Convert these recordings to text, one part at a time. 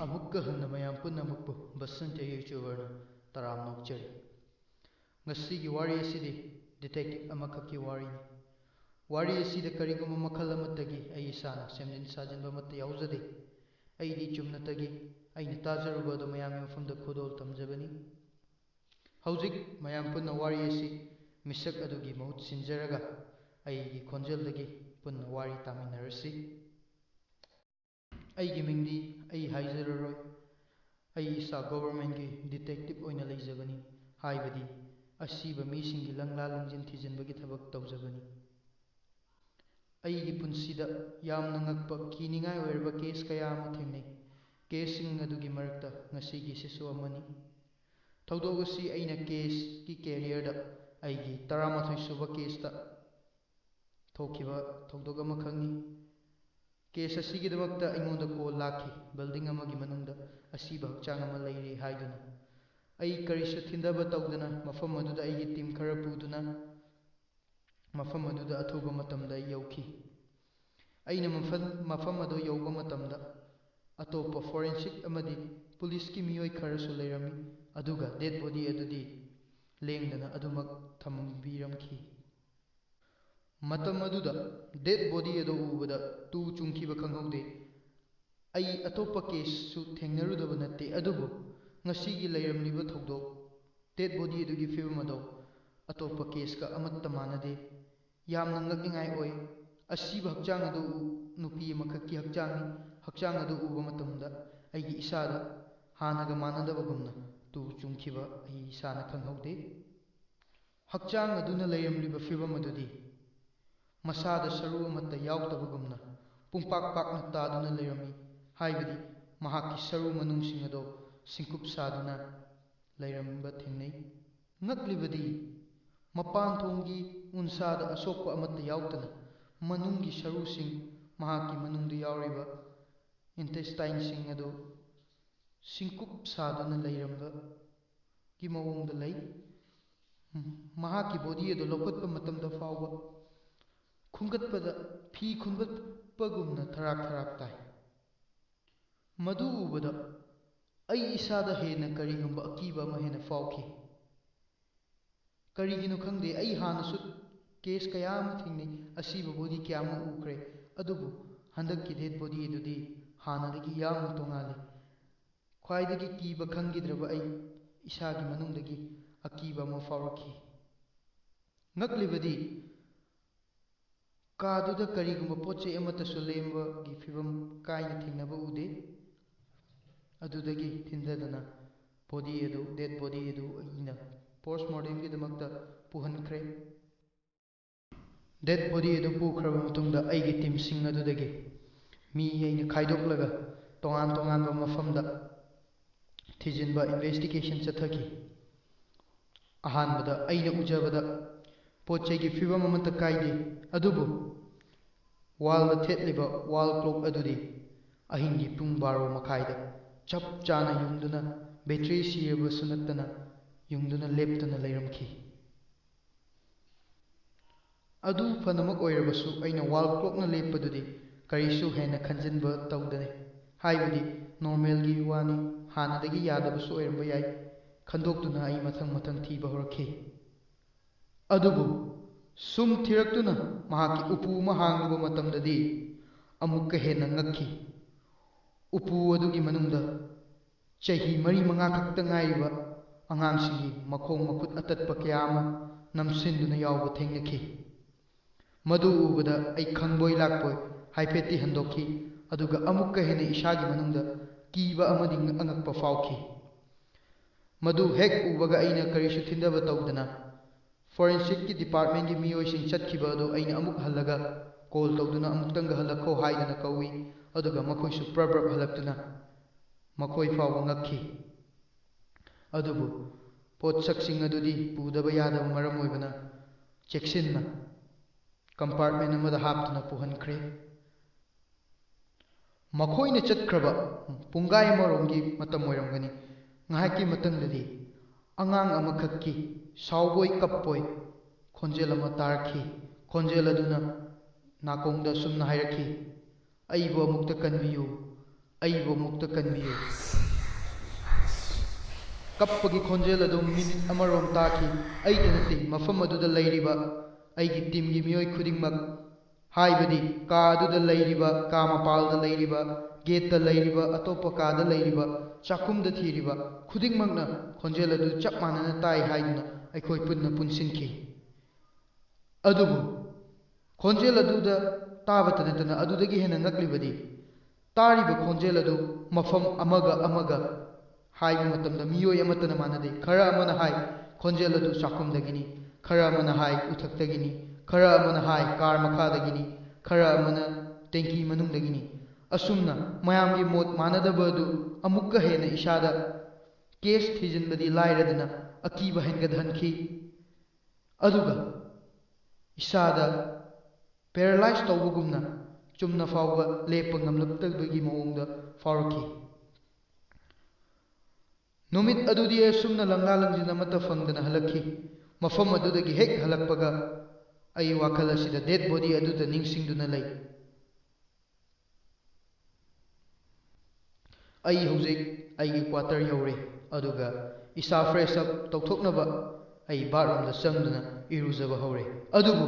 ꯑꯃꯨꯛꯀ ꯍꯟꯅ ꯃꯌꯥꯝ ꯄꯨꯝꯅꯃꯛꯄꯨ ꯕꯁꯟꯇ ꯌꯨꯇ꯭ꯌꯨꯕꯔꯅ ꯇꯔꯥꯝꯅ ꯑꯣꯛꯆꯔꯤ꯫ ꯉꯁꯤꯒꯤ ꯋꯥꯔꯤ ꯑꯁꯤꯗꯤ ꯗꯤꯇꯦꯛꯇꯤꯚ ꯑꯃꯈꯛꯀꯤ ꯋꯥꯔꯤꯅꯤ꯫ ꯋꯥꯔꯤ ꯑꯁꯤꯗ ꯀꯔꯤꯒꯨꯝꯕ ꯃꯈꯜ ꯑꯃꯠꯇꯒꯤ ꯑꯩ ꯏꯁꯥꯅ ꯁꯦꯝꯖꯤꯟ ꯁꯥꯖꯤꯟꯕ ꯑꯃꯠꯇ ꯌꯥꯎꯖꯗꯦ꯫ ꯑꯩꯗꯤ ꯆꯨꯝꯅꯇꯒꯤ ꯑꯩꯅ ꯇꯥꯖꯔꯨꯕ ꯑꯗꯨ ꯃꯌꯥꯝꯒꯤ ꯃꯐꯝꯗ ꯈꯨꯗꯣꯜ ꯇꯝꯖꯕꯅꯤ꯫ ꯍꯧꯖꯤꯛ ꯃꯌꯥꯝ ꯄꯨꯟꯅ ꯋꯥꯔꯤ ꯑꯁꯤ ꯃꯤꯁꯛ ꯑꯗꯨꯒꯤ ꯃꯍꯨꯠ ꯁꯤꯟꯖꯔꯒ ꯑꯩꯒꯤ ꯈꯣꯟꯖꯦꯜꯗꯒꯤ ꯄꯨꯟꯅ ꯋꯥꯔꯤ ꯇꯥꯃꯤꯟꯅꯔꯁꯤ꯫ ꯑꯩꯒꯤ ꯃꯤꯡꯗꯤ ꯑꯩ ꯍꯥꯏꯖꯔꯔꯣꯏ꯫ ꯑꯩ ꯏꯁꯥ ꯒꯣꯚꯔꯟꯃꯦꯟꯠꯀꯤ ꯗꯤꯇꯦꯛꯇꯤꯚ ꯑꯣꯏꯅ ꯂꯩꯖꯕꯅꯤ, ꯍꯥꯏꯕꯗꯤ ꯑꯁꯤꯕ ꯃꯤꯁꯤꯡꯒꯤ ꯂꯪꯂꯥ ꯂꯪꯖꯤꯟ ꯊꯤꯖꯤꯟꯕꯒꯤ ꯊꯕꯛ ꯇꯧꯖꯕꯅꯤ꯫ ꯑꯩꯒꯤ ꯄꯨꯟꯁꯤꯗ ꯌꯥꯝꯅ ꯉꯛꯄ ꯀꯤꯅꯤꯡꯉꯥꯏ ꯑꯣꯏꯔꯕ ꯀꯦꯁ ꯀꯌꯥ ꯑꯃ ꯊꯦꯡꯅꯩ꯫ ꯀꯦꯁꯁꯤꯡ ꯑꯗꯨꯒꯤ ꯃꯔꯛꯇ ꯉꯁꯤꯒꯤꯁꯤꯁꯨ ꯑꯃꯅꯤ꯫ ꯊꯧꯗꯣꯛ ꯑꯁꯤ ꯑꯩꯅ ꯀꯦꯁꯀꯤ ꯀꯦꯔꯤꯌꯔꯗ ꯑꯩꯒꯤ 11 ꯁꯨꯕ ꯀꯦꯁꯇ ꯊꯣꯛꯈꯤꯕ ꯊꯧꯗꯣꯛ ꯑꯃꯈꯛꯅꯤ꯫ ꯀꯦꯁ ꯑꯁꯤꯒꯤꯗꯃꯛꯇ ꯑꯩꯉꯣꯟꯗ ꯀꯣꯜ ꯂꯥꯛꯈꯤ, ꯕꯤꯜꯗꯤꯡ ꯑꯃꯒꯤ ꯃꯅꯨꯡꯗ ꯑꯁꯤꯕ ꯍꯛꯆꯥꯡ ꯑꯃ ꯂꯩꯔꯦ ꯍꯥꯏꯗꯨꯅ꯫ ꯑꯩ ꯀꯔꯤꯁꯨ ꯊꯤꯟꯊꯕ ꯇꯧꯗꯅ ꯃꯐꯝ ꯑꯗꯨꯗ ꯑꯩꯒꯤ ꯇꯤꯝ ꯈꯔ ꯄꯨꯗꯨꯅ ꯃꯐꯝ ꯑꯗꯨꯗ ꯑꯊꯨꯕ ꯃꯇꯝꯗ ꯑꯩ ꯌꯧꯈꯤ꯫ ꯑꯩꯅ ꯃꯐꯝ ꯑꯗꯨ ꯌꯧꯕ ꯃꯇꯝꯗ ꯑꯇꯣꯞꯄ ꯐꯣꯔꯦꯟꯁꯤꯛ ꯑꯃꯗꯤ ꯄꯨꯂꯤꯁꯀꯤ ꯃꯤꯑꯣꯏ ꯈꯔꯁꯨ ꯂꯩꯔꯝꯃꯤ, ꯑꯗꯨꯒ ꯗꯦꯗ ꯕꯣꯗꯤ ꯑꯗꯨꯗꯤ ꯂꯦꯡꯗꯅ ꯑꯗꯨꯃꯛ ꯊꯝꯕꯤꯔꯝꯈꯤ꯫ ꯃꯇꯝ ꯑꯗꯨꯗ ꯗꯦꯗ ꯕꯣꯗꯤ ꯑꯗꯨ ꯎꯕꯗ ꯇꯨ ꯆꯨꯡꯈꯤꯕ ꯈꯪꯍꯧꯗꯦ꯫ ꯑꯩ ꯑꯇꯣꯞꯄ ꯀꯦꯁꯁꯨ ꯊꯦꯡꯅꯔꯨꯗꯕ ꯅꯠꯇꯦ, ꯑꯗꯨꯕꯨ ꯉꯁꯤꯒꯤ ꯂꯩꯔꯝꯂꯤꯕ ꯊꯧꯗꯣꯛ ꯗꯦꯗ ꯕꯣꯗꯤ ꯑꯗꯨꯒꯤ ꯐꯤꯕꯝ ꯑꯗꯨ ꯑꯇꯣꯞꯄ ꯀꯦꯁꯀ ꯑꯃꯠꯇ ꯃꯥꯟꯅꯗꯦ꯫ ꯌꯥꯝꯅ ꯉꯛꯅꯤꯡꯉꯥꯏ ꯑꯣꯏ꯫ ꯑꯁꯤꯕ ꯍꯛꯆꯥꯡ ꯑꯗꯨ ꯅꯨꯄꯤ ꯑꯃꯈꯛꯀꯤ ꯍꯛꯆꯥꯡꯅꯤ꯫ ꯍꯛꯆꯥꯡ ꯑꯗꯨ ꯎꯕ ꯃꯇꯝꯗ ꯑꯩꯒꯤ ꯏꯁꯥꯗ ꯍꯥꯟꯅꯒ ꯃꯥꯟꯅꯗꯕꯒꯨꯝꯅ ꯇꯨ ꯆꯨꯡꯈꯤꯕ ꯑꯩ ꯏꯁꯥꯅ ꯈꯪꯍꯧꯗꯦ꯫ ꯍꯛꯆꯥꯡ ꯑꯗꯨꯅ ꯂꯩꯔꯝꯂꯤꯕ ꯐꯤꯕꯝ ꯑꯗꯨꯗꯤ ꯃꯁꯥꯗ ꯁꯔꯨ ꯑꯃꯠꯇ ꯌꯥꯎꯗꯕꯒꯨꯝꯅ ꯄꯨꯡꯄꯥꯛ ꯄꯥꯛꯅ ꯇꯥꯗꯨꯅ ꯂꯩꯔꯝꯃꯤ, ꯍꯥꯏꯕꯗꯤ ꯃꯍꯥꯛꯀꯤ ꯁꯔꯨ ꯃꯅꯨꯡꯁꯤꯡ ꯑꯗꯨ ꯁꯤꯡꯀꯨꯞ ꯁꯥꯗꯨꯅ ꯂꯩꯔꯝꯕ ꯊꯦꯡꯅꯩ꯫ ꯉꯛꯂꯤꯕꯗꯤ ꯃꯄꯥꯟꯊꯣꯡꯒꯤ ꯎꯟꯁꯥꯗ ꯑꯁꯣꯛꯄ ꯑꯃꯠꯇ ꯌꯥꯎꯗꯅ ꯃꯅꯨꯡꯒꯤ ꯁꯔꯨꯁꯤꯡ, ꯃꯍꯥꯛꯀꯤ ꯃꯅꯨꯡꯗ ꯌꯥꯎꯔꯤꯕ ꯏꯟꯇꯦꯁꯇꯥꯏꯟꯁꯤꯡ ꯑꯗꯨ ꯁꯤꯡꯀꯨꯞ ꯁꯥꯗꯨꯅ ꯂꯩꯔꯝꯕꯒꯤ ꯃꯑꯣꯡꯗ ꯂꯩ꯫ ꯃꯍꯥꯛꯀꯤ ꯕꯣꯗꯤ ꯑꯗꯨ ꯂꯧꯈꯠꯄ ꯃꯇꯝꯗ ꯐꯥꯎꯕ ꯈꯨꯝꯒꯠꯄꯗ ꯐꯤ ꯈꯨꯝꯒꯠꯄꯒꯨꯝꯅ ꯊꯔꯥꯛ ꯊꯔꯥꯛ ꯇꯥꯏ꯫ ꯃꯗꯨ ꯎꯕꯗ ꯑꯩ ꯏꯁꯥꯗ ꯍꯦꯟꯅ ꯀꯔꯤꯒꯨꯝꯕ ꯑꯀꯤꯕ ꯑꯃ ꯍꯦꯟꯅ ꯐꯥꯎꯈꯤ꯫ ꯀꯔꯤꯒꯤꯅꯣ ꯈꯪꯗꯦ, ꯑꯩ ꯍꯥꯟꯅꯁꯨ ꯀꯦꯁ ꯀꯌꯥ ꯑꯃ ꯊꯦꯡꯅꯩ, ꯑꯁꯤꯕ ꯕꯣꯗꯤ ꯀꯌꯥ ꯑꯃ ꯎꯈ꯭ꯔꯦ, ꯑꯗꯨꯕꯨ ꯍꯟꯗꯛꯀꯤ ꯗꯦꯗ ꯕꯣꯗꯤ ꯑꯗꯨꯗꯤ ꯍꯥꯟꯅꯗꯒꯤ ꯌꯥꯝꯅ ꯇꯣꯉꯥꯜꯂꯤ꯫ ꯈ꯭ꯋꯥꯏꯗꯒꯤ ꯀꯤꯕ ꯈꯪꯈꯤꯗ꯭ꯔꯕ ꯑꯩ ꯏꯁꯥꯒꯤ ꯃꯅꯨꯡꯗꯒꯤ ꯑꯀꯤꯕ ꯑꯃ ꯐꯥꯎꯔꯛꯈꯤ꯫ ꯉꯛꯂꯤꯕꯗꯤ ꯀꯥꯗꯨꯗ ꯀꯔꯤꯒꯨꯝꯕ ꯄꯣꯠꯆꯩ ꯑꯃꯠꯇꯁꯨ ꯂꯦꯝꯕꯒꯤ ꯐꯤꯕꯝ ꯀꯥꯏꯅ ꯊꯦꯡꯅꯕ ꯎꯗꯦ꯫ ꯑꯗꯨꯗꯒꯤ ꯊꯤꯟꯊꯗꯅ ꯗꯦꯗ ꯕꯣꯗꯤ ꯑꯗꯨ ꯑꯩꯅ ꯄꯣꯁꯠꯃꯣꯔꯇꯦꯝꯒꯤꯗꯃꯛꯇ ꯄꯨꯍꯟꯈ꯭ꯔꯦ꯫ ꯗꯦꯗ ꯕꯣꯗꯤ ꯑꯗꯨ ꯄꯨꯈ꯭ꯔꯕ ꯃꯇꯨꯡꯗ ꯑꯩꯒꯤ ꯇꯤꯝꯁꯤꯡ ꯑꯗꯨꯗꯒꯤ ꯃꯤ ꯑꯩꯅ ꯈꯥꯏꯗꯣꯛꯂꯒ ꯇꯣꯉꯥꯟ ꯇꯣꯉꯥꯟꯕ ꯃꯐꯝꯗ ꯊꯤꯖꯤꯟꯕ ꯏꯟꯚꯦꯁꯇꯤꯒꯦꯁꯟ ꯆꯠꯊꯈꯤ꯫ ꯑꯍꯥꯟꯕꯗ ꯑꯩꯅ ꯎꯖꯕꯗ ꯄꯣꯠ ꯆꯩꯒꯤ ꯐꯤꯕꯝ ꯑꯃꯠꯇ ꯀꯥꯏꯗꯦ, ꯑꯗꯨꯕꯨ ꯋꯥꯜꯗ ꯊꯦꯠꯂꯤꯕ ꯋꯥꯜ ꯀ꯭ꯂꯣꯛ ꯑꯗꯨꯗꯤ ꯑꯍꯤꯡꯒꯤ ꯄꯨꯡ 12:30ꯗ ꯆꯞ ꯆꯥꯅ ꯌꯨꯡꯗꯨꯅ, ꯕꯦꯇ꯭ꯔꯤ ꯁꯤꯔꯕꯁꯨ ꯅꯠꯇꯅ ꯌꯨꯡꯗꯨꯅ ꯂꯦꯞꯇꯨꯅ ꯂꯩꯔꯝꯈꯤ꯫ ꯑꯗꯨ ꯐꯅꯃꯛ ꯑꯣꯏꯔꯕꯁꯨ ꯑꯩꯅ ꯋꯥꯜ ꯀ꯭ꯂꯣꯛꯅ ꯂꯦꯞꯄꯗꯨꯗꯤ ꯀꯔꯤꯁꯨ ꯍꯦꯟꯅ ꯈꯟꯖꯤꯟꯕ ꯇꯧꯗꯦ, ꯍꯥꯏꯕꯗꯤ ꯅꯣꯔꯃꯦꯜꯒꯤ ꯋꯥꯅꯤ, ꯍꯥꯟꯅꯗꯒꯤ ꯌꯥꯗꯕꯁꯨ ꯑꯣꯏꯔꯝꯕ ꯌꯥꯏ ꯈꯟꯗꯣꯛꯇꯨꯅ ꯑꯩ ꯃꯊꯪ ꯃꯊꯪ ꯊꯤꯕ ꯍꯧꯔꯛꯈꯤ꯫ ꯑꯗꯨꯕꯨ ꯁꯨꯝ ꯊꯤꯔꯛꯇꯨꯅ ꯃꯍꯥꯛꯀꯤ ꯎꯄꯨ ꯑꯃ ꯍꯥꯡꯂꯨꯕ ꯃꯇꯝꯗꯗꯤ ꯑꯃꯨꯛꯀ ꯍꯦꯟꯅ ꯉꯛꯈꯤ꯫ ꯎꯄꯨ ꯑꯗꯨꯒꯤ ꯃꯅꯨꯡꯗ ꯆꯍꯤ 4-5 ꯈꯛꯇ ꯉꯥꯏꯔꯤꯕ ꯑꯉꯥꯡꯁꯤꯡꯒꯤ ꯃꯈꯣꯡ ꯃꯈꯨꯠ ꯑꯇꯠꯄ ꯀꯌꯥ ꯑꯃ ꯅꯝꯁꯤꯟꯗꯨꯅ ꯌꯥꯎꯕ ꯊꯦꯡꯅꯈꯤ꯫ ꯃꯗꯨ ꯎꯕꯗ ꯑꯩ ꯈꯪꯕꯣꯏ ꯂꯥꯛꯄꯣꯏ ꯍꯥꯏꯐꯦꯠꯇꯤ ꯍꯟꯗꯣꯛꯈꯤ, ꯑꯗꯨꯒ ꯑꯃꯨꯛꯀ ꯍꯦꯟꯅ ꯏꯁꯥꯒꯤ ꯃꯅꯨꯡꯗ ꯀꯤꯕ ꯑꯃꯗꯤ ꯑꯉꯛꯄ ꯐꯥꯎꯈꯤ꯫ ꯃꯗꯨ ꯍꯦꯛ ꯎꯕꯒ ꯑꯩꯅ ꯀꯔꯤꯁꯨ ꯊꯤꯟꯊꯕ ꯇꯧꯗꯅ ꯐꯣꯔꯦꯟꯁꯤꯛꯀꯤ ꯗꯤꯄꯥꯔꯠꯃꯦꯟꯠꯀꯤ ꯃꯤꯑꯣꯏꯁꯤꯡ ꯆꯠꯈꯤꯕ ꯑꯗꯨ ꯑꯩꯅ ꯑꯃꯨꯛ ꯍꯜꯂꯒ ꯀꯣꯜ ꯇꯧꯗꯨꯅ ꯑꯃꯨꯛꯇꯪꯒ ꯍꯜꯂꯛꯈꯣ ꯍꯥꯏꯗꯨꯅ ꯀꯧꯏ, ꯑꯗꯨꯒ ꯃꯈꯣꯏꯁꯨ ꯄ꯭ꯔꯞ ꯍꯜꯂꯛꯇꯨꯅ ꯃꯈꯣꯏ ꯐꯥꯎꯕ ꯉꯛꯈꯤ꯫ ꯑꯗꯨꯕꯨ ꯄꯣꯠꯁꯛꯁꯤꯡ ꯑꯗꯨꯗꯤ ꯄꯨꯗꯕ ꯌꯥꯗꯕ ꯃꯔꯝ ꯑꯣꯏꯕꯅ ꯆꯦꯛꯁꯤꯟꯅ ꯀꯝꯄꯥꯔꯠꯃꯦꯟꯠ ꯑꯃꯗ ꯍꯥꯞꯇꯨꯅ ꯄꯨꯍꯟꯈ꯭ꯔꯦ꯫ ꯃꯈꯣꯏꯅ ꯆꯠꯈ꯭ꯔꯕ ꯄꯨꯡꯒꯥꯏ ꯑꯃꯔꯣꯝꯒꯤ ꯃꯇꯝ ꯑꯣꯏꯔꯝꯒꯅꯤ꯫ ꯉꯥꯏꯍꯥꯛꯀꯤ ꯃꯇꯨꯡꯗꯗꯤ ꯑꯉꯥꯡ ꯑꯃꯈꯛꯀꯤ ꯁꯥꯎꯕꯣꯏ ꯀꯞꯄꯣꯏ ꯈꯣꯟꯖꯦꯜ ꯑꯃ ꯇꯥꯔꯛꯈꯤ꯫ ꯈꯣꯟꯖꯦꯜ ꯑꯗꯨꯅ ꯅꯥꯀꯣꯡꯗ ꯑꯁꯨꯝꯅ ꯍꯥꯏꯔꯛꯈꯤ, "ꯑꯩꯕꯨ ꯑꯃꯨꯛꯇ ꯀꯟꯕꯤꯌꯨ, ꯑꯩꯕꯨ ꯑꯃꯨꯛꯇ ꯀꯟꯕꯤꯌꯨ. ꯀꯞꯄꯒꯤ ꯈꯣꯟꯖꯦꯜ ꯑꯗꯨ ꯃꯤꯅꯤꯠ ꯑꯃꯔꯣꯝ ꯇꯥꯈꯤ. ꯑꯩꯇ ꯅꯠꯇꯦ, ꯃꯐꯝ ꯑꯗꯨꯗ ꯂꯩꯔꯤꯕ ꯑꯩꯒꯤ ꯇꯤꯝꯒꯤ ꯃꯤꯑꯣꯏ ꯈꯨꯗꯤꯡꯃꯛ, ꯍꯥꯏꯕꯗꯤ ꯀꯥ ꯑꯗꯨꯗ ꯂꯩꯔꯤꯕ, ꯀꯥ ꯃꯄꯥꯜꯗ ꯂꯩꯔꯤꯕ, ꯒꯦꯠꯇ ꯂꯩꯔꯤꯕ, ꯑꯇꯣꯞꯄ ꯀꯥꯗ ꯂꯩꯔꯤꯕ, ꯆꯥꯛꯈꯨꯝꯗ ꯊꯤꯔꯤꯕ ꯈꯨꯗꯤꯡꯃꯛꯅ ꯈꯣꯟꯖꯦꯜ ꯑꯗꯨ ꯆꯞ ꯃꯥꯟꯅꯅ ꯇꯥꯏ ꯍꯥꯏꯗꯨꯅ ꯑꯩꯈꯣꯏ ꯄꯨꯟꯅ ꯄꯨꯟꯁꯤꯟꯈꯤ. ꯑꯗꯨꯕꯨ ꯈꯣꯟꯖꯦꯜ ꯑꯗꯨꯗ ꯇꯥꯕꯇ ꯅꯠꯇꯅ ꯑꯗꯨꯗꯒꯤ ꯍꯦꯟꯅ ꯉꯛꯂꯤꯕꯗꯤ ꯇꯥꯔꯤꯕ ꯈꯣꯟꯖꯦꯜ ꯑꯗꯨ ꯃꯐꯝ ꯑꯃꯒ ꯍꯥꯏꯕ ꯃꯇꯝꯗ ꯃꯤꯑꯣꯏ ꯑꯃꯠꯇꯅ ꯃꯥꯟꯅꯗꯦ. ꯈꯔ ꯑꯃꯅ ꯍꯥꯏ ꯈꯣꯟꯖꯦꯜ ꯑꯗꯨ ꯆꯥꯛꯈꯨꯝꯗꯒꯤꯅꯤ, ꯈꯔ ꯑꯃꯅ ꯍꯥꯏ ꯎꯊꯛꯇꯒꯤꯅꯤ, ꯈꯔ ꯑꯃꯅ ꯍꯥꯏ ꯀꯥꯔ ꯃꯈꯥꯗꯒꯤꯅꯤ, ꯈꯔ ꯑꯃꯅ ꯇꯦꯡꯀꯤ ꯃꯅꯨꯡꯗꯒꯤꯅꯤ. ꯑꯁꯨꯝꯅ ꯃꯌꯥꯝꯒꯤ ꯃꯣꯠ ꯃꯥꯟꯅꯗꯕ ꯑꯗꯨ ꯑꯃꯨꯛꯀ ꯍꯦꯟꯅ ꯏꯁꯥꯗ ꯀꯦꯁ ꯊꯤꯖꯤꯟꯕꯗꯤ ꯂꯥꯏꯔꯗꯅ ꯑꯀꯤꯕ ꯍꯦꯟꯒꯠꯍꯟꯈꯤ. ꯑꯗꯨꯒ ꯏꯁꯥꯗ ꯄꯦꯔꯥꯂꯥꯏꯁ ꯇꯧꯕꯒꯨꯝꯅ ꯆꯨꯝꯅ ꯐꯥꯎꯕ ꯂꯦꯞꯄ ꯉꯝꯂꯛꯇꯕꯒꯤ ꯃꯑꯣꯡꯗ ꯐꯥꯎꯔꯛꯈꯤ. ꯅꯨꯃꯤꯠ ꯑꯗꯨꯗꯤ ꯑꯁꯨꯝꯅ ꯂꯪꯂꯥ ꯂꯪꯖꯤꯟ ꯑꯃꯠꯇ ꯐꯪꯗꯅ ꯍꯜꯂꯛꯈꯤ. ꯃꯐꯝ ꯑꯗꯨꯗꯒꯤ ꯍꯦꯛ ꯍꯜꯂꯛꯄꯒ ꯑꯩ ꯋꯥꯈꯜ ꯑꯁꯤꯗ ꯗꯦꯗ ꯕꯣꯗꯤ ꯑꯗꯨꯗ ꯅꯤꯡꯁꯤꯡꯗꯨꯅ ꯂꯩ. ꯑꯩ ꯍꯧꯖꯤꯛ ꯑꯩꯒꯤ ꯀ꯭ꯋꯥꯇꯔ ꯌꯧꯔꯦ. ꯑꯗꯨꯒ ꯏꯁꯥ ꯐ꯭ꯔꯦꯁ ꯑꯞ ꯇꯧꯊꯣꯛꯅꯕ ꯑꯩ ꯕꯥꯠꯔꯨꯝꯗ ꯆꯪꯗꯨꯅ ꯏꯔꯨꯖꯕ ꯍꯧꯔꯦ. ꯑꯗꯨꯕꯨ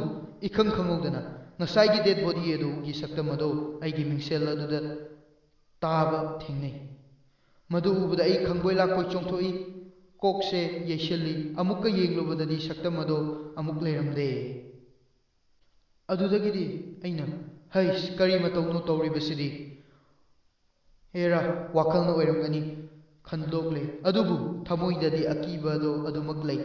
ꯏꯈꯪ ꯈꯪꯍꯧꯗꯅ ꯉꯁꯥꯏꯒꯤ ꯗꯦꯗ ꯕꯣꯗꯤ ꯑꯗꯨꯒꯤ ꯁꯛꯇꯝ ꯑꯗꯨ ꯑꯩꯒꯤ ꯃꯤꯡꯁꯦꯜ ꯑꯗꯨꯗ ꯇꯥꯕ ꯊꯦꯡꯅꯩ. ꯃꯗꯨ ꯎꯕꯗ ꯑꯩ ꯈꯪꯕꯣꯏ ꯂꯥꯛꯄꯣꯏ ꯆꯣꯡꯊꯣꯛꯏ. ꯀꯣꯛꯁꯦ ꯌꯩꯁꯤꯜꯂꯤ. ꯑꯃꯨꯛꯀ ꯌꯦꯡꯂꯨꯕꯗꯗꯤ ꯁꯛꯇꯝ ꯑꯗꯨ ꯑꯃꯨꯛ ꯂꯩꯔꯝꯗꯦ. ꯑꯗꯨꯗꯒꯤꯗꯤ ꯑꯩꯅ, ꯍꯩꯁ, ꯀꯔꯤ ꯃꯇꯧꯅꯣ ꯇꯧꯔꯤꯕꯁꯤꯗꯤ? ꯍꯦꯔꯥ, ꯋꯥꯈꯜꯅ ꯑꯣꯏꯔꯝꯒꯅꯤ ꯈꯟꯗꯣꯛꯂꯦ. ꯑꯗꯨꯕꯨ ꯊꯃꯣꯏꯗꯗꯤ ꯑꯀꯤꯕꯗꯣ ꯑꯗꯨꯃꯛ ꯂꯩ.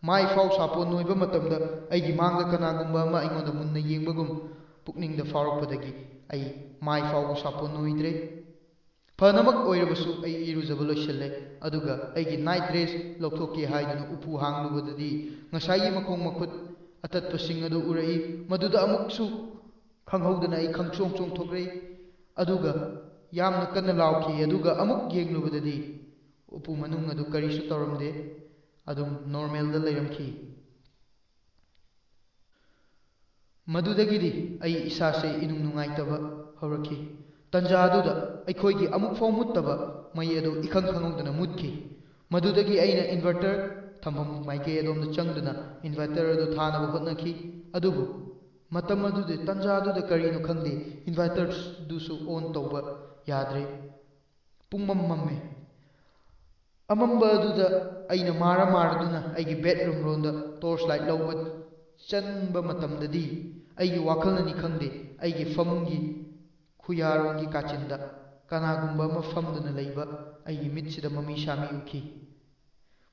ꯃꯥꯏ ꯐꯥꯎ ꯁꯥꯄꯣꯟ ꯅꯣꯏꯕ ꯃꯇꯝꯗ ꯑꯩꯒꯤ ꯃꯥꯡꯗ ꯀꯅꯥꯒꯨꯝꯕ ꯑꯃ ꯑꯩꯉꯣꯟꯗ ꯃꯨꯟꯅ ꯌꯦꯡꯕꯒꯨം ꯄꯨꯛꯅꯤꯡꯗ ꯐꯥꯎꯔꯛꯄꯗꯒꯤ ꯑꯩ ꯃꯥꯏ ꯐꯥꯎꯕ ꯁꯥꯄꯣꯟ ꯅꯣꯏꯗ꯭ꯔꯦ. ꯐꯅꯃꯛ ꯑꯣꯏꯔꯕꯁꯨ ꯑꯩ ꯏꯔꯨꯖꯕ ꯂꯣꯏꯁꯤꯜꯂꯦ. ꯑꯗꯨꯒ ꯑꯩꯒꯤ ꯅꯥꯏꯠ ꯗ꯭ꯔꯦꯁ ꯂꯧꯊꯣꯛꯀꯦ ꯍꯥꯏꯗꯨꯅ ꯎꯄꯨ ꯍꯥꯡꯂꯨꯕꯗꯗꯤ ꯉꯁꯥꯏꯒꯤ ꯃꯈꯣꯡ ꯃꯈꯨꯠ ꯑꯇꯠꯄꯁꯤꯡ ꯑꯗꯨ ꯎꯔꯛꯏ. ꯃꯗꯨꯗ ꯑꯃꯨꯛꯁꯨ ꯈꯪꯍꯧꯗꯅ ꯑꯩ ꯈꯪꯆꯣꯡ ꯆꯣꯡꯊꯣꯛꯂꯛꯏ. ꯑꯗꯨꯒ ꯌꯥꯝꯅ ꯀꯟꯅ ꯂꯥꯎꯈꯤ. ꯑꯗꯨꯒ ꯑꯃꯨꯛ ꯌꯦꯡꯂꯨꯕꯗꯗꯤ ꯎꯄꯨ ꯃꯅꯨꯡ ꯑꯗꯨ ꯀꯔꯤꯁꯨ ꯇꯧꯔꯝꯗꯦ. ꯑꯗꯨꯝ ꯅꯣꯔꯃꯦꯜꯗ ꯂꯩꯔꯝꯈꯤ. ꯃꯗꯨꯗꯒꯤꯗꯤ ꯑꯩ ꯏꯁꯥꯁꯦ ꯏꯅꯨꯡ ꯅꯨꯡꯉꯥꯏꯇꯕ ꯍꯧꯔꯛꯈꯤ. ꯇꯟꯖꯥ ꯑꯗꯨꯗ ꯑꯩꯈꯣꯏꯒꯤ ꯑꯃꯨꯛꯐꯥꯎ ꯃꯨꯠꯇꯕ ꯃꯩ ꯑꯗꯨ ꯏꯈꯪ ꯈꯪꯍꯧꯗꯅ ꯃꯨꯠꯈꯤ. ꯃꯗꯨꯗꯒꯤ ꯑꯩꯅ ꯏꯟꯚꯔꯇꯔ ꯊꯝꯐꯝ ꯃꯥꯏꯀꯩ ꯑꯗꯣꯝꯗ ꯆꯪꯗꯨꯅ ꯏꯟꯚꯔꯇꯔ ꯑꯗꯨ ꯊꯥꯅꯕ ꯍꯣꯠꯅꯈꯤ. ꯑꯗꯨꯕꯨ ꯃꯇꯝ ꯑꯗꯨꯗ ꯇꯟꯖꯥ ꯑꯗꯨꯗ ꯀꯔꯤꯅꯣ ꯈꯪꯗꯦ, ꯏꯟꯚꯔꯇꯔꯗꯨꯁꯨ ꯑꯣꯟ ꯇꯧꯕ ꯌꯥꯗ꯭ꯔꯦ. ꯄꯨꯡꯃꯝ ꯃꯝꯃꯦ. ꯑꯃꯝꯕ ꯑꯗꯨꯗ ꯑꯩꯅ ꯃꯥꯔꯗꯨꯅ ꯑꯩꯒꯤ ꯕꯦꯗꯔꯨꯝ ꯔꯣꯝꯗ ꯇꯣꯔꯆ ꯂꯥꯏꯠ ꯂꯧꯕ ꯆꯪꯕ ꯃꯇꯝꯗꯗꯤ ꯑꯩꯒꯤ ꯋꯥꯈꯜꯅꯅꯤ ꯈꯪꯗꯦ, ꯑꯩꯒꯤ ꯐꯃꯨꯡꯒꯤ ꯈꯨꯌꯥꯔꯣꯝꯒꯤ ꯀꯥꯆꯤꯟꯗ ꯀꯅꯥꯒꯨꯝꯕ ꯑꯃ ꯐꯝꯗꯨꯅ ꯂꯩꯕ ꯑꯩꯒꯤ ꯃꯤꯠꯁꯤꯗ ꯃꯃꯤ ꯁꯥꯃꯤ ꯎꯈꯤ.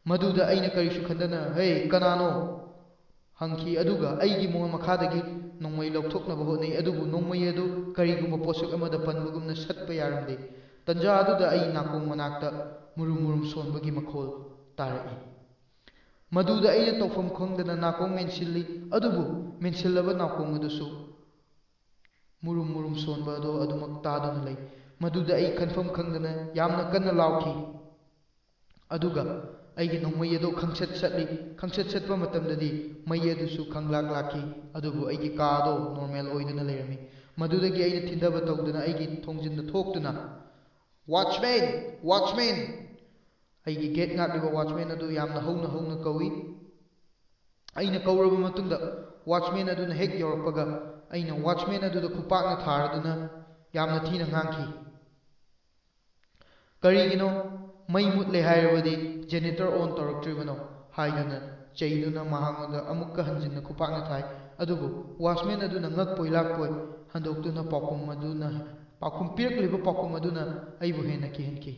ꯃꯗꯨꯗ ꯑꯩꯅ ꯀꯔꯤꯁꯨ ꯈꯟꯗꯅ, ꯍꯦ, ꯀꯅꯥꯅꯣ ꯍꯪꯈꯤ. ꯑꯗꯨꯒ ꯑꯩꯒꯤ ꯃꯣꯟ ꯃꯈꯥꯗꯒꯤ ꯅꯣꯡꯃꯩ ꯂꯧꯊꯣꯛꯅꯕ ꯍꯣꯠꯅꯩ. ꯑꯗꯨꯕꯨ ꯅꯣꯡꯃꯩ ꯑꯗꯨ ꯀꯔꯤꯒꯨꯝꯕ ꯄꯣꯠꯁꯛ ꯑꯃꯗ ꯄꯟꯕꯒꯨꯝꯅ ꯁꯠꯄ ꯌꯥꯔꯝꯗꯦ. ꯇꯟꯖꯥ ꯑꯗꯨꯗ ꯑꯩ ꯅꯥꯀꯣꯡ ꯃꯅꯥꯛꯇ ꯃꯨꯔꯨꯝ ꯃꯨꯔꯨꯝ ꯁꯣꯟꯕꯒꯤ ꯃꯈꯣꯜ ꯇꯥꯔꯛꯏ. ꯃꯗꯨꯗ ꯑꯩꯅ ꯇꯧꯐꯝ ꯈꯪꯗꯅ ꯅꯥꯀꯣꯡ ꯃꯦꯟꯁꯤꯜꯂꯤ. ꯑꯗꯨꯕꯨ ꯃꯦꯟꯁꯤꯜꯂꯕ ꯅꯥꯀꯣꯡ ꯑꯗꯨꯁꯨ ꯃꯨꯔꯨꯝ ꯃꯨꯔꯨꯝ ꯁꯣꯟꯕ ꯑꯗꯣ ꯑꯗꯨꯃꯛ ꯇꯥꯗꯨꯅ ꯂꯩ. ꯃꯗꯨꯗ ꯑꯩ ꯈꯟꯐꯝ ꯈꯪꯗꯅ ꯌꯥꯝꯅ ꯀꯟꯅ ꯂꯥꯎꯈꯤ. ꯑꯗꯨꯒ ꯑꯩꯒꯤ ꯅꯣꯡꯃꯩ ꯑꯗꯨ ꯈꯪꯁꯠ ꯁꯠꯂꯤ. ꯈꯪꯁꯠ ꯁꯠꯄ ꯃꯇꯝꯗꯗꯤ ꯃꯩ ꯑꯗꯨꯁꯨ ꯈꯪꯂꯥꯛ ꯂꯥꯛꯈꯤ. ꯑꯗꯨꯕꯨ ꯑꯩꯒꯤ ꯀꯥꯗꯣ ꯅꯣꯔꯃꯦꯜ ꯑꯣꯏꯗꯨꯅ ꯂꯩꯔꯝꯃꯤ. ꯃꯗꯨꯗꯒꯤ ꯑꯩꯅ ꯊꯤꯟꯊꯕ ꯇꯧꯗꯨꯅ ꯑꯩꯒꯤ ꯊꯣꯡꯖꯤꯟꯗ ꯊꯣꯛꯇꯨꯅ, ꯋꯥꯆꯃꯦꯟ, ꯋꯥꯆꯃꯦꯟ! ꯑꯩꯒꯤ ꯒꯦꯠ ꯉꯥꯛꯂꯤꯕ ꯋꯥꯆꯃꯦꯟ ꯑꯗꯨ ꯌꯥꯝꯅ ꯍꯧꯅ ꯍꯧꯅ ꯀꯧꯏ. ꯑꯩꯅ ꯀꯧꯔꯕ ꯃꯇꯨꯡꯗ ꯋꯥꯆꯃꯦꯟ ꯑꯗꯨꯅ ꯍꯦꯛ ꯌꯧꯔꯛꯄꯒ ꯑꯩꯅ ꯋꯥꯆꯃꯦꯟ ꯑꯗꯨꯗ ꯈꯨꯄꯥꯛꯅ ꯊꯥꯔꯗꯨꯅ ꯌꯥꯝꯅ ꯊꯤꯅ ꯉꯥꯡꯈꯤ. ꯀꯔꯤꯒꯤꯅꯣ ꯃꯩ ꯃꯨꯠꯂꯦ ꯍꯥꯏꯔꯕꯗꯤ ꯖꯦꯅꯦꯔꯦꯇꯔ ꯑꯣꯟ ꯇꯧꯔꯛꯇ꯭ꯔꯤꯕꯅꯣ ꯍꯥꯏꯗꯨꯅ ꯆꯩꯗꯨꯅ ꯃꯍꯥꯛꯉꯣꯟꯗ ꯑꯃꯨꯛꯀ ꯍꯟꯖꯤꯟꯅ ꯈꯨꯄꯥꯛꯅ ꯊꯥꯏ. ꯑꯗꯨꯕꯨ ꯋꯥꯆꯃꯦꯟ ꯑꯗꯨꯅ ꯉꯛꯄꯣꯏ ꯂꯥꯛꯄꯣꯏ ꯍꯟꯗꯣꯛꯇꯨꯅ ꯄꯥꯎꯈꯨꯝ ꯄꯤꯔꯛꯂꯤꯕ ꯄꯥꯎꯈꯨꯝ ꯑꯗꯨꯅ ꯑꯩꯕꯨ ꯍꯦꯟꯅ ꯀꯤꯍꯟꯈꯤ.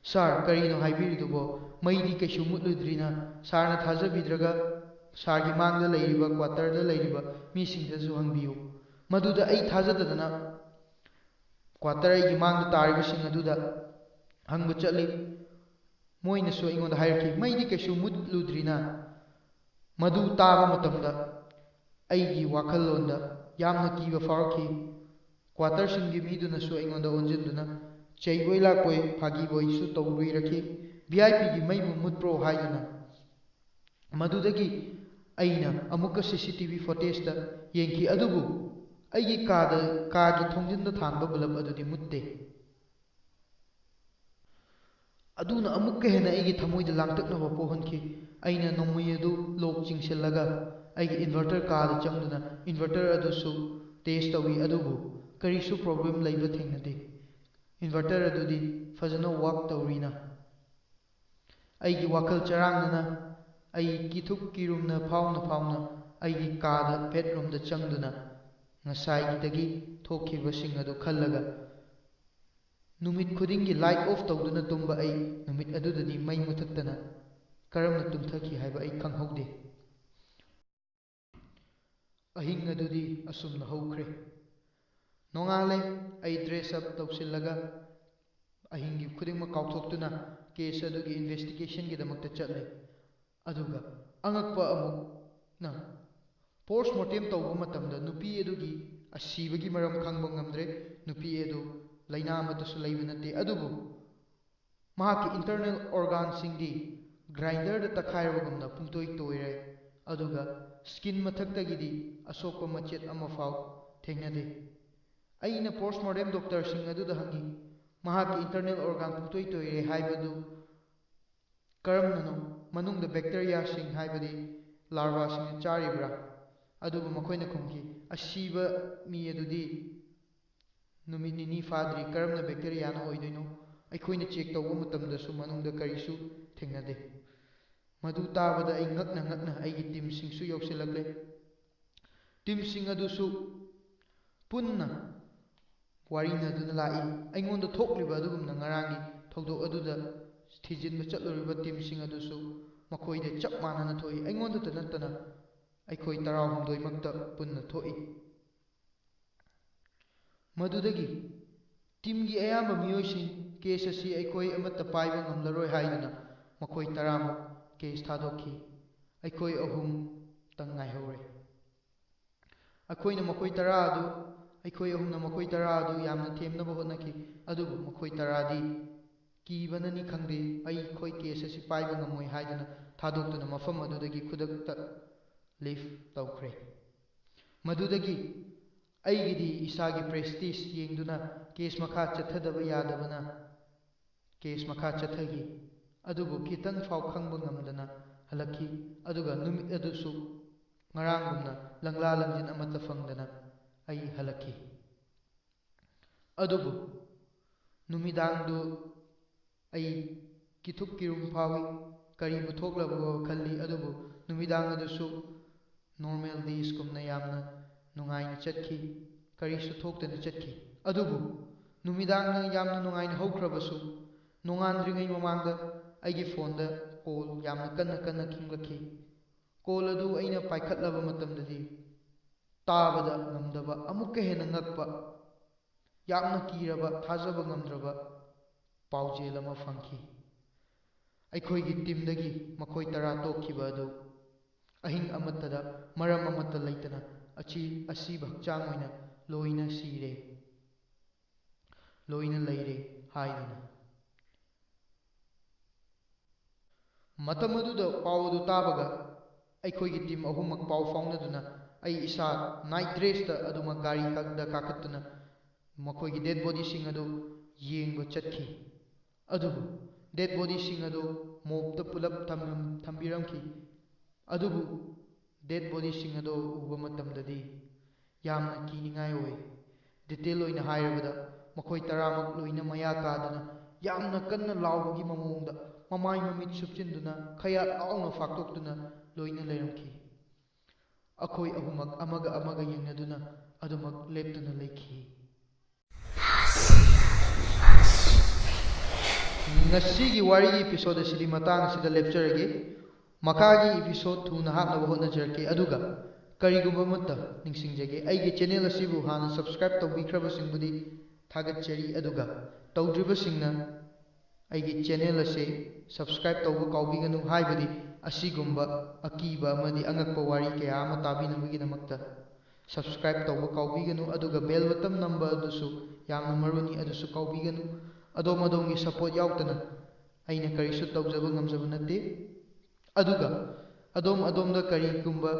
ꯁꯥꯔ, ꯀꯔꯤꯅꯣ ꯍꯥꯏꯕꯤꯔꯤꯗꯨꯕꯣ? ꯃꯩꯗꯤ ꯀꯩꯁꯨ ꯃꯨꯠꯂꯨꯗ꯭ꯔꯤꯅ. ꯁꯥꯔꯅ ꯊꯥꯖꯕꯤꯗ꯭ꯔꯒ ꯁꯥꯔꯒꯤ ꯃꯥꯡꯗ ꯂꯩꯔꯤꯕ ꯀ꯭ꯋꯥꯇꯔꯗ ꯂꯩꯔꯤꯕ ꯃꯤꯁꯤꯡꯗꯁꯨ ꯍꯪꯕꯤꯌꯨ. ꯃꯗꯨꯗ ꯑꯩ ꯊꯥꯖꯗꯗꯅ ꯀ꯭ꯋꯥꯇꯔ ꯑꯩꯒꯤ ꯃꯥꯡꯗ ꯇꯥꯔꯤꯕꯁꯤꯡ ꯑꯗꯨꯗ ꯍꯪꯕ ꯆꯠꯂꯤ. ꯃꯣꯏꯅꯁꯨ ꯑꯩꯉꯣꯟꯗ ꯍꯥꯏꯔꯛꯈꯤ, ꯃꯩꯗꯤ ꯀꯩꯁꯨ ꯃꯨꯠꯂꯨꯗ꯭ꯔꯤꯅ. ꯃꯗꯨ ꯇꯥꯕ ꯃꯇꯝꯗ ꯑꯩꯒꯤ ꯋꯥꯈꯜꯂꯣꯟꯗ ꯌꯥꯝꯅ ꯀꯤꯕ ꯐꯥꯎꯔꯛꯈꯤ. ꯀ꯭ꯋꯥꯇꯔꯁꯤꯡꯒꯤ ꯃꯤꯗꯨꯅꯁꯨ ꯑꯩꯉꯣꯟꯗ ꯑꯣꯟꯁꯤꯟꯗꯨꯅ ꯆꯩꯕꯣꯏ ꯂꯥꯛꯄꯣꯏ ꯐꯥꯒꯤꯕꯣꯏꯁꯨ ꯇꯧꯕꯤꯔꯛꯈꯤ. VIP ꯒꯤ ꯃꯩꯕꯨ ꯃꯨꯠꯄ꯭ꯔꯣ ꯍꯥꯏꯗꯨꯅ. ꯃꯗꯨꯗꯒꯤ ꯑꯩꯅ ꯑꯃꯨꯛꯀ CCTV ꯐꯣꯇꯦꯖꯇ ꯌꯦꯡꯈꯤ. ꯑꯗꯨꯕꯨ ꯑꯩꯒꯤ ꯀꯥꯒꯤ ꯊꯣꯡꯖꯤꯟꯗ ꯊꯥꯟꯕ ꯕꯜꯕ ꯑꯗꯨꯗꯤ ꯃꯨꯠꯇꯦ. ꯑꯗꯨꯅ ꯑꯃꯨꯛꯀ ꯍꯦꯟꯅ ꯑꯩꯒꯤ ꯊꯃꯣꯏꯗ ꯂꯥꯡꯇꯛꯅꯕ ꯄꯣꯛꯍꯟꯈꯤ꯫ ꯑꯩꯅ ꯅꯣꯡꯃꯩ ꯑꯗꯨ ꯂꯣꯛ ꯆꯤꯡꯁꯤꯜꯂꯒ ꯑꯩꯒꯤ ꯏꯟꯚꯔꯇꯔ ꯀꯥꯗ ꯆꯪꯗꯨꯅ ꯏꯟꯚꯔꯇꯔ ꯑꯗꯨꯁꯨ ꯇꯦꯁ ꯇꯧꯏ, ꯑꯗꯨꯕꯨ ꯀꯔꯤꯁꯨ ꯄ꯭ꯔꯣꯕ꯭ꯂꯦꯝ ꯂꯩꯕ ꯊꯦꯡꯅꯗꯦ꯫ ꯏꯟꯚꯔꯇꯔ ꯑꯗꯨꯗꯤ ꯐꯖꯅ ꯋꯥꯛ ꯇꯧꯔꯤꯅ꯫ ꯑꯩꯒꯤ ꯋꯥꯈꯜ ꯆꯔꯥꯡꯅꯅ ꯑꯩ ꯀꯤꯊꯨꯞ ꯀꯤꯔꯨꯝꯅ ꯐꯥꯎꯅ ꯑꯩꯒꯤ ꯀꯥꯗ ꯕꯦꯗꯔꯨꯝꯗ ꯆꯪꯗꯨꯅ ꯉꯁꯥꯏꯗꯒꯤ ꯊꯣꯛꯈꯤꯕꯁꯤꯡ ꯑꯗꯨ ꯈꯜꯂꯒ ꯅꯨꯃꯤꯠ ꯈꯨꯗꯤꯡꯒꯤ ꯂꯥꯏꯠ ꯑꯣꯐ ꯇꯧꯗꯨꯅ ꯇꯨꯝꯕ ꯑꯩ ꯅꯨꯃꯤꯠ ꯑꯗꯨꯗꯗꯤ ꯃꯩ ꯃꯨꯊꯠꯇꯅ ꯀꯔꯝꯅ ꯇꯨꯝꯊꯈꯤ ꯍꯥꯏꯕ ꯑꯩ ꯈꯪꯍꯧꯗꯦ꯫ ꯑꯍꯤꯡ ꯑꯗꯨꯗꯤ ꯑꯁꯨꯝꯅ ꯍꯧꯈ꯭ꯔꯦ꯫ ꯅꯣꯡꯉꯥꯜꯂꯦ, ꯑꯩ ꯗ꯭ꯔꯦꯁ ꯑꯞ ꯇꯧꯁꯤꯜꯂꯒ ꯑꯍꯤꯡꯒꯤ ꯈꯨꯗꯤꯡꯃꯛ ꯀꯥꯎꯊꯣꯛꯇꯨꯅ ꯀꯦꯁ ꯑꯗꯨꯒꯤ ꯏꯟꯚꯦꯁꯇꯤꯒꯦꯁꯟꯒꯤꯗꯃꯛꯇ ꯆꯠꯂꯦ꯫ ꯑꯗꯨꯒ ꯑꯉꯛꯄ ꯑꯃꯨꯛꯅ ꯄꯣꯁꯠꯃꯣꯔꯇꯦꯝ ꯇꯧꯕ ꯃꯇꯝꯗ ꯅꯨꯄꯤ ꯑꯗꯨꯒꯤ ꯑꯁꯤꯕꯒꯤ ꯃꯔꯝ ꯈꯪꯕ ꯉꯝꯗ꯭ꯔꯦ꯫ ꯅꯨꯄꯤ ꯑꯗꯨ ꯂꯩꯅꯥ ꯑꯃꯠꯇꯁꯨ ꯂꯩꯕ ꯅꯠꯇꯦ, ꯑꯗꯨꯕꯨ ꯃꯍꯥꯛꯀꯤ ꯏꯟꯇꯔꯅꯦꯜ ꯑꯣꯔꯒꯥꯟꯁꯤꯡꯗꯤ ꯒ꯭ꯔꯥꯏꯟꯗꯔꯗ ꯇꯛꯈꯥꯏꯔꯕꯒꯨꯝꯅ ꯄꯨꯡꯇꯣꯏ ꯇꯣꯏꯔꯦ, ꯑꯗꯨꯒ ꯁ꯭ꯀꯤꯟ ꯃꯊꯛꯇꯒꯤꯗꯤ ꯑꯁꯣꯛꯄ ꯃꯆꯦꯠ ꯑꯃꯐꯥꯎ ꯊꯦꯡꯅꯗꯦ꯫ ꯑꯩꯅ ꯄꯣꯁꯠꯃꯣꯔꯇꯦꯝ ꯗꯣꯛꯇꯔꯁꯤꯡ ꯑꯗꯨꯗ ꯍꯪꯉꯤ, ꯃꯍꯥꯛꯀꯤ ꯏꯟꯇꯔꯅꯦꯜ ꯑꯣꯔꯒꯥꯟ ꯄꯨꯡꯇꯣꯏ ꯇꯣꯏꯔꯦ ꯍꯥꯏꯕꯗꯨ ꯀꯔꯝꯅꯅꯣ? ꯃꯅꯨꯡꯗ ꯕꯦꯛꯇꯦꯔꯤꯌꯥꯁꯤꯡ ꯍꯥꯏꯕꯗꯤ ꯂꯥꯔꯚꯥꯁꯤꯡꯅ ꯆꯥꯔꯤꯕ꯭ꯔꯥ? ꯑꯗꯨꯕꯨ ꯃꯈꯣꯏꯅ ꯈꯨꯝꯈꯤ, ꯑꯁꯤꯕ ꯃꯤ ꯑꯗꯨꯗꯤ ꯅꯨꯃꯤꯠ ꯅꯤꯅꯤ ꯐꯥꯗ꯭ꯔꯤ, ꯀꯔꯝꯅ ꯕꯦꯛꯇꯦꯔꯤꯌꯥꯅ ꯑꯣꯏꯗꯣꯏꯅꯣ? ꯑꯩꯈꯣꯏꯅ ꯆꯦꯛ ꯇꯧꯕ ꯃꯇꯝꯗꯁꯨ ꯃꯅꯨꯡꯗ ꯀꯔꯤꯁꯨ ꯊꯦꯡꯅꯗꯦ꯫ ꯃꯗꯨ ꯇꯥꯕꯗ ꯑꯩ ꯉꯛꯅ ꯑꯩꯒꯤ ꯇꯤꯝꯁꯤꯡꯁꯨ ꯌꯧꯁꯤꯜꯂꯛꯂꯦ꯫ ꯇꯤꯝꯁꯤꯡ ꯑꯗꯨꯁꯨ ꯄꯨꯟꯅ ꯋꯥꯔꯤꯅꯗꯨꯅ ꯂꯥꯛꯏ꯫ ꯑꯩꯉꯣꯟꯗ ꯊꯣꯛꯂꯤꯕ ꯑꯗꯨꯒꯨꯝꯅ ꯉꯔꯥꯡꯒꯤ ꯊꯧꯗꯣꯛ ꯑꯗꯨꯗ ꯊꯤꯖꯤꯟꯕ ꯆꯠꯂꯨꯔꯤꯕ ꯇꯤꯝꯁꯤꯡ ꯑꯗꯨꯁꯨ ꯃꯈꯣꯏꯗ ꯆꯞ ꯃꯥꯟꯅꯅ ꯊꯣꯛꯏ꯫ ꯑꯩꯉꯣꯟꯗꯇ ꯅꯠꯇꯅ ꯑꯩꯈꯣꯏ 19ꯃꯛꯇ ꯄꯨꯟꯅ ꯊꯣꯛꯏ꯫ ꯃꯗꯨꯗꯒꯤ ꯇꯤꯝꯒꯤ ꯑꯌꯥꯝꯕ ꯃꯤꯑꯣꯏꯁꯤꯡ ꯀꯦꯁ ꯑꯁꯤ ꯑꯩꯈꯣꯏ ꯑꯃꯠꯇ ꯄꯥꯏꯕ ꯉꯝꯂꯔꯣꯏ ꯍꯥꯏꯗꯨꯅ ꯃꯈꯣꯏ 10ꯃꯛ ꯀꯦꯁ ꯊꯥꯗꯣꯛꯈꯤ꯫ ꯑꯩꯈꯣꯏ 3ꯇꯪ ꯉꯥꯏꯍꯧꯔꯦ꯫ ꯑꯩꯈꯣꯏ 10ꯅ ꯃꯈꯣꯏ 10 ꯑꯗꯨ ꯌꯥꯝꯅ ꯊꯦꯝꯅꯕ ꯍꯣꯠꯅꯈꯤ, ꯑꯗꯨꯕꯨ ꯃꯈꯣꯏ 10ꯗꯤ ꯀꯤꯕꯅꯅꯤ ꯈꯪꯗꯦ, ꯑꯩꯈꯣꯏ ꯀꯦꯁ ꯑꯁꯤ ꯄꯥꯏꯕ ꯉꯝꯃꯣꯏ ꯍꯥꯏꯗꯨꯅ ꯊꯥꯗꯣꯛꯇꯨꯅ ꯃꯐꯝ ꯑꯗꯨꯗꯒꯤ ꯈꯨꯗꯛꯇ ꯂꯤꯐ ꯇꯧꯈ꯭ꯔꯦ꯫ ꯃꯗꯨꯗꯒꯤ ꯑꯩꯒꯤꯗꯤ ꯏꯁꯥꯒꯤ ꯄ꯭ꯔꯦꯁꯇꯤꯖ ꯌꯦꯡꯗꯨꯅ ꯀꯦꯁ ꯃꯈꯥ ꯆꯠꯊꯗꯕ ꯌꯥꯗꯕꯅ ꯀꯦꯁ ꯃꯈꯥ ꯆꯠꯊꯈꯤ, ꯑꯗꯨꯕꯨ ꯈꯤꯇꯪ ꯐꯥꯎ ꯈꯪꯕ ꯉꯝꯗꯅ ꯍꯜꯂꯛꯈꯤ꯫ ꯑꯗꯨꯒ ꯅꯨꯃꯤꯠ ꯑꯗꯨꯁꯨ ꯉꯔꯥꯡꯒꯨꯝꯅ ꯂꯪꯂꯥ ꯂꯪꯖꯤꯟ ꯑꯃꯠꯇ ꯐꯪꯗꯅ ꯑꯩ ꯍꯜꯂꯛꯈꯤ꯫ ꯑꯗꯨꯕꯨ ꯅꯨꯃꯤꯗꯥꯡꯗꯨ ꯑꯩ ꯀꯤꯊꯨꯞ ꯀꯤꯔꯨꯝ ꯐꯥꯎꯏ, ꯀꯔꯤꯕꯨ ꯊꯣꯛꯂꯕꯒꯣ ꯈꯜꯂꯤ, ꯑꯗꯨꯕꯨ ꯅꯨꯃꯤꯗꯥꯡ ꯑꯗꯨꯁꯨ ꯅꯣꯔꯃꯦꯜ ꯗꯦꯖꯒꯨꯝꯅ ꯌꯥꯝꯅ ꯅꯨꯡꯉꯥꯏꯅ ꯆꯠꯈꯤ, ꯀꯔꯤꯁꯨ ꯊꯣꯛꯇꯅ ꯆꯠꯈꯤ꯫ ꯑꯗꯨꯕꯨ ꯅꯨꯃꯤꯗꯥꯡꯅ ꯌꯥꯝꯅ ꯅꯨꯡꯉꯥꯏꯅ ꯍꯧꯈ꯭ꯔꯕꯁꯨ ꯅꯣꯡꯉꯥꯟꯗ꯭ꯔꯤꯉꯩ ꯃꯃꯥꯡꯗ ꯑꯩꯒꯤ ꯐꯣꯟꯗ ꯀꯣꯜ ꯌꯥꯝꯅ ꯀꯟꯅ ꯈꯤꯡꯂꯛꯈꯤ꯫ ꯀꯣꯜ ꯑꯗꯨ ꯑꯩꯅ ꯄꯥꯏꯈꯠꯂꯕ ꯃꯇꯝꯗꯗꯤ ꯇꯥꯕꯗ ꯉꯝꯗꯕ, ꯑꯃꯨꯛꯀ ꯍꯦꯟꯅ ꯉꯛꯄ, ꯌꯥꯝꯅ ꯀꯤꯔꯕ, ꯊꯥꯖꯕ ꯉꯝꯗ꯭ꯔꯕ ꯄꯥꯎꯖꯦꯜ ꯑꯃ ꯐꯪꯈꯤ꯫ ꯑꯩꯈꯣꯏꯒꯤ ꯇꯤꯝꯗꯒꯤ ꯃꯈꯣꯏ 10 ꯇꯣꯛꯈꯤꯕ ꯑꯗꯨ ꯑꯍꯤꯡ ꯑꯃꯠꯇꯗ ꯃꯔꯝ ꯑꯃꯠꯇ ꯂꯩꯇꯅ ꯑꯁꯤꯕ ꯍꯛꯆꯥꯡ ꯑꯣꯏꯅ ꯂꯣꯏꯅ ꯂꯩꯔꯦ ꯍꯥꯏꯗꯨꯅ꯫ ꯃꯇꯝ ꯑꯗꯨꯗ ꯄꯥꯎ ꯑꯗꯨ ꯇꯥꯕꯒ ꯑꯩꯈꯣꯏꯒꯤ ꯇꯤꯝ 3ꯃꯛ ꯄꯥꯎ ꯐꯥꯎꯅꯗꯨꯅ ꯑꯩ ꯏꯁꯥ ꯅꯥꯏꯠ ꯗ꯭ꯔꯦꯁꯇ ꯑꯗꯨꯃꯛ ꯒꯥꯔꯤꯗ ꯀꯥꯈꯠꯇꯨꯅ ꯃꯈꯣꯏꯒꯤ ꯗꯦꯗ ꯕꯣꯗꯤꯁꯤꯡ ꯑꯗꯨ ꯌꯦꯡꯕ ꯆꯠꯈꯤ꯫ ꯑꯗꯨꯕꯨ ꯗꯦꯗ ꯕꯣꯗꯤꯁꯤꯡ ꯑꯗꯨ ꯃꯣꯕꯇ ꯄꯨꯂꯞ ꯊꯝꯕꯤꯔꯝꯈꯤ꯫ ꯑꯗꯨꯕꯨ ꯗꯦꯗ ꯕꯣꯗꯤꯁꯤꯡ ꯑꯗꯨ ꯎꯕ ꯃꯇꯝꯗꯗꯤ ꯌꯥꯝꯅ ꯀꯤꯅꯤꯡꯉꯥꯏ ꯑꯣꯏ꯫ ꯗꯤꯇꯦꯜ ꯑꯣꯏꯅ ꯍꯥꯏꯔꯕꯗ ꯃꯈꯣꯏ 10ꯃꯛ ꯂꯣꯏꯅ ꯃꯌꯥ ꯀꯥꯗꯨꯅ ꯌꯥꯝꯅ ꯀꯟꯅ ꯂꯥꯎꯕꯒꯤ ꯃꯑꯣꯡꯗ ꯃꯃꯥꯏ ꯃꯃꯤꯠ ꯁꯨꯞꯆꯤꯟꯗꯨꯅ ꯈꯌꯥꯠ ꯂꯥꯎꯅ ꯐꯥꯛꯇꯣꯛꯇꯨꯅ ꯂꯣꯏꯅ ꯂꯩꯔꯝꯈꯤ꯫ ꯑꯩꯈꯣꯏ 3ꯃꯛ ꯑꯃꯒ ꯌꯦꯡꯅꯗꯨꯅ ꯑꯗꯨꯃꯛ ꯂꯦꯞꯇꯨꯅ ꯂꯩꯈꯤ꯫ ꯉꯁꯤꯒꯤ ꯋꯥꯔꯤꯒꯤ ꯏꯄꯤꯁꯣꯗ ꯑꯁꯤꯗꯤ ꯃꯇꯥꯡ ꯑꯁꯤꯗ ꯂꯦꯞꯆꯔꯒꯦ꯫ ꯃꯈꯥꯒꯤ ꯏꯄꯤꯁꯣꯗ ꯊꯨꯅ ꯍꯥꯞꯅꯕ ꯍꯣꯠꯅꯖꯔꯛꯀꯦ, ꯑꯗꯨꯒ ꯀꯔꯤꯒꯨꯝꯕ ꯑꯃꯠꯇ ꯅꯤꯡꯁꯤꯡꯖꯒꯦ, ꯑꯩꯒꯤ ꯆꯦꯅꯦꯜ ꯑꯁꯤꯕꯨ ꯍꯥꯟꯅ ꯁꯕꯁꯀ꯭ꯔꯥꯏꯕ ꯇꯧꯕꯤꯈ꯭ꯔꯕꯁꯤꯡꯕꯨꯗꯤ ꯊꯥꯒꯠꯆꯔꯤ, ꯑꯗꯨꯒ ꯇꯧꯗ꯭ꯔꯤꯕꯁꯤꯡꯅ ꯑꯩꯒꯤ ꯆꯦꯅꯦꯜ ꯑꯁꯤ ꯁꯕꯁꯀ꯭ꯔꯥꯏꯕ ꯇꯧꯕ ꯀꯥꯎꯕꯤꯒꯅꯨ, ꯍꯥꯏꯕꯗꯤ ꯑꯁꯤꯒꯨꯝꯕ ꯑꯀꯤꯕ ꯑꯃꯗꯤ ꯑꯉꯛꯄ ꯋꯥꯔꯤ ꯀꯌꯥ ꯑꯃ ꯇꯥꯕꯤꯅꯕꯒꯤꯗꯃꯛꯇ ꯁꯕꯁꯀ꯭ꯔꯥꯏꯕ ꯇꯧꯕ ꯀꯥꯎꯕꯤꯒꯅꯨ, ꯑꯗꯨꯒ ꯕꯦꯜ ꯕꯇꯟ ꯅꯝꯕ ꯑꯗꯨꯁꯨ ꯌꯥꯝꯅ ꯃꯔꯨꯅꯤ, ꯑꯗꯨꯁꯨ ꯀꯥꯎꯕꯤꯒꯅꯨ꯫ ꯑꯗꯣꯝꯒꯤ ꯁꯄꯣꯔꯠ ꯌꯥꯎꯗꯅ ꯑꯩꯅ ꯀꯔꯤꯁꯨ ꯇꯧꯖꯕ ꯉꯝꯖꯕ ꯅꯠꯇꯦ꯫ ꯑꯗꯨꯒ ꯑꯗꯣꯝꯗ ꯀꯔꯤꯒꯨꯝꯕ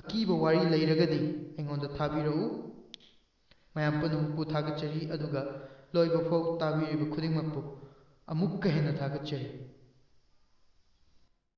ꯑꯀꯤꯕ ꯋꯥꯔꯤ ꯂꯩꯔꯒꯗꯤ ꯑꯩꯉꯣꯟꯗ ꯊꯥꯕꯤꯔꯛꯎ꯫ ꯃꯌꯥꯝ ꯄꯨꯝꯅꯃꯛꯄꯨ ꯊꯥꯒꯠꯆꯔꯤ, ꯑꯗꯨꯒ ꯂꯣꯏꯕ ꯐꯥꯎ ꯇꯥꯕꯤꯔꯤꯕ ꯈꯨꯗꯤꯡꯃꯛꯄꯨ ꯑꯃꯨꯛꯀ ꯍꯦꯟꯅ ꯊꯥꯒꯠꯆꯔꯤ꯫